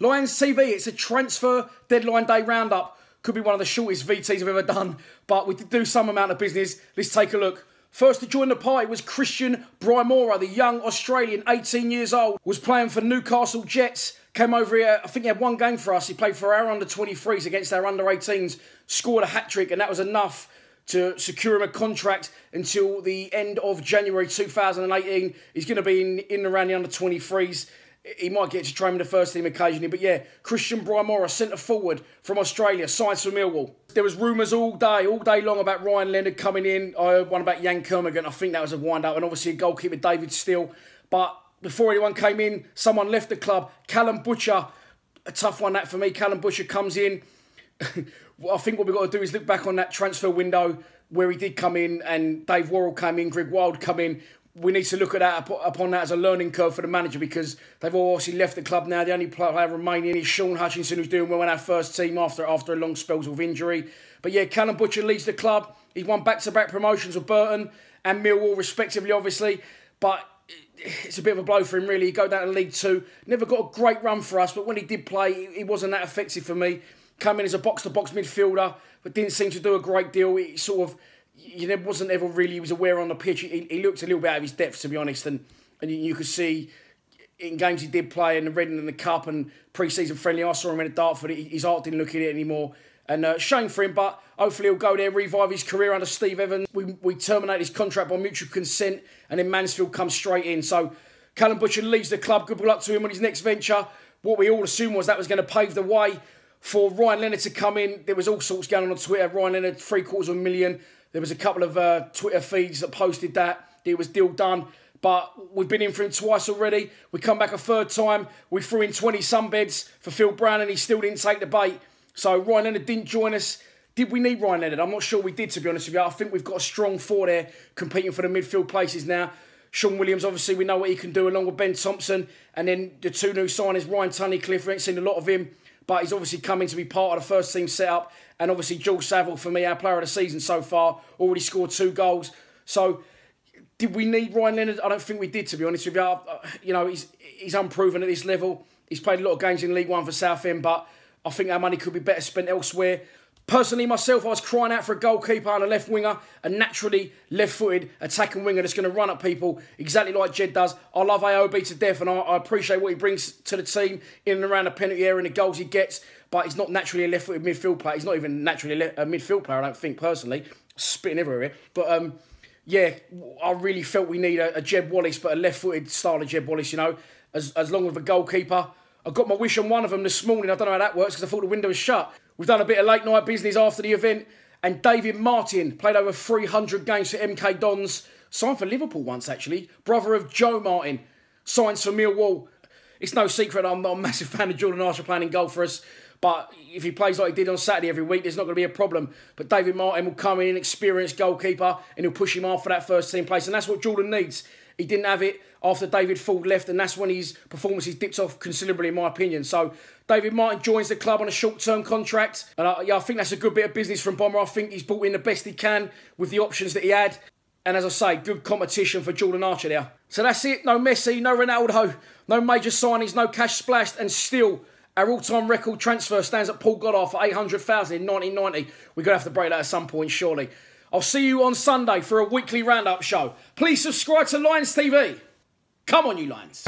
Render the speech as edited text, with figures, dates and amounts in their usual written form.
Lions TV, it's a transfer deadline day roundup. Could be one of the shortest VTs I've ever done, but we did do some amount of business. Let's take a look. First to join the party was Christian Brymora, the young Australian, 18 years old, was playing for Newcastle Jets. Came over here, I think he had one game for us. He played for our under-23s against our under-18s, scored a hat-trick, and that was enough to secure him a contract until the end of January 2018. He's going to be in and around the under-23s. He might get to train with the first team occasionally. But yeah, Christian Brymora, centre forward from Australia, signs for Millwall. There was rumours all day long about Ryan Leonard coming in. I heard one about Jan Kermorgant. I think that was a wind-up. And obviously a goalkeeper, David Steele. But before anyone came in, someone left the club. Callum Butcher, a tough one that for me. Callum Butcher comes in. I think what we've got to do is look back on that transfer window where he did come in and Dave Worrell came in, Greg Wild come in. We need to look at that upon that as a learning curve for the manager because they've all obviously left the club now. The only player remaining is Sean Hutchinson, who's doing well in our first team after a long spells of injury. But yeah, Callum Butcher leads the club. He won back-to-back promotions with Burton and Millwall, respectively, obviously. But it's a bit of a blow for him, really. He go down to League Two. Never got a great run for us, but when he did play, he wasn't that effective for me. Come in as a box-to-box midfielder, but didn't seem to do a great deal. He sort of... He wasn't ever really, he was aware on the pitch. He looked a little bit out of his depth, to be honest. And you could see in games he did play in the Reading and the Cup and pre-season friendly, I saw him in at Dartford. His heart didn't look at it anymore. And shame for him, but hopefully he'll go there, revive his career under Steve Evans. We terminate his contract by mutual consent and then Mansfield comes straight in. So Callum Butcher leaves the club. Good luck to him on his next venture. What we all assumed was that was going to pave the way for Ryan Leonard to come in. There was all sorts going on Twitter. Ryan Leonard, $750,000. There was a couple of Twitter feeds that posted that. It was deal done. But we've been in for him twice already. We come back a third time. We threw in 20 sunbeds for Phil Brown and he still didn't take the bait. So Ryan Leonard didn't join us. Did we need Ryan Leonard? I'm not sure we did, to be honest with you. I think we've got a strong four there competing for the midfield places now. Sean Williams, obviously, we know what he can do along with Ben Thompson. And then the two new signings, Ryan Tunnicliffe. We ain't seen a lot of him. But he's obviously coming to be part of the first team setup. And obviously, George Saville, for me, our player of the season so far, already scored 2 goals. So, did we need Ryan Leonard? I don't think we did, to be honest with you. You know, he's unproven at this level. He's played a lot of games in League One for Southend, but I think our money could be better spent elsewhere. Personally, myself, I was crying out for a goalkeeper and a left winger, a naturally left-footed attacking winger that's going to run at people exactly like Jed does. I love AOB to death and I appreciate what he brings to the team in and around the penalty area and the goals he gets, but he's not naturally a left-footed midfield player. He's not even naturally a midfield player, I don't think, personally. Spitting everywhere. But, yeah, I really felt we need a Jed Wallace, but a left-footed style of Jed Wallace, you know, as long with a goalkeeper. I got my wish on one of them this morning. I don't know how that works because I thought the window was shut. We've done a bit of late night business after the event. And David Martin played over 300 games for MK Dons. Signed for Liverpool once, actually. Brother of Joe Martin. Signs for Millwall. It's no secret I'm not a massive fan of Jordan Archer playing in goal for us. But if he plays like he did on Saturday every week, there's not going to be a problem. But David Martin will come in, experienced goalkeeper, and he'll push him off for that first team place. And that's what Jordan needs. He didn't have it after David Ford left, and that's when his performances dipped off considerably, in my opinion. So David Martin joins the club on a short-term contract. And I think that's a good bit of business from Bomber. I think he's brought in the best he can with the options that he had. And as I say, good competition for Jordan Archer there. So that's it. No Messi, no Ronaldo, no major signings, no cash splashed, and still our all-time record transfer stands at Paul Goddard for $800,000 in 1990. We're going to have to break that at some point, surely. I'll see you on Sunday for a weekly roundup show. Please subscribe to Lions TV. Come on, you Lions.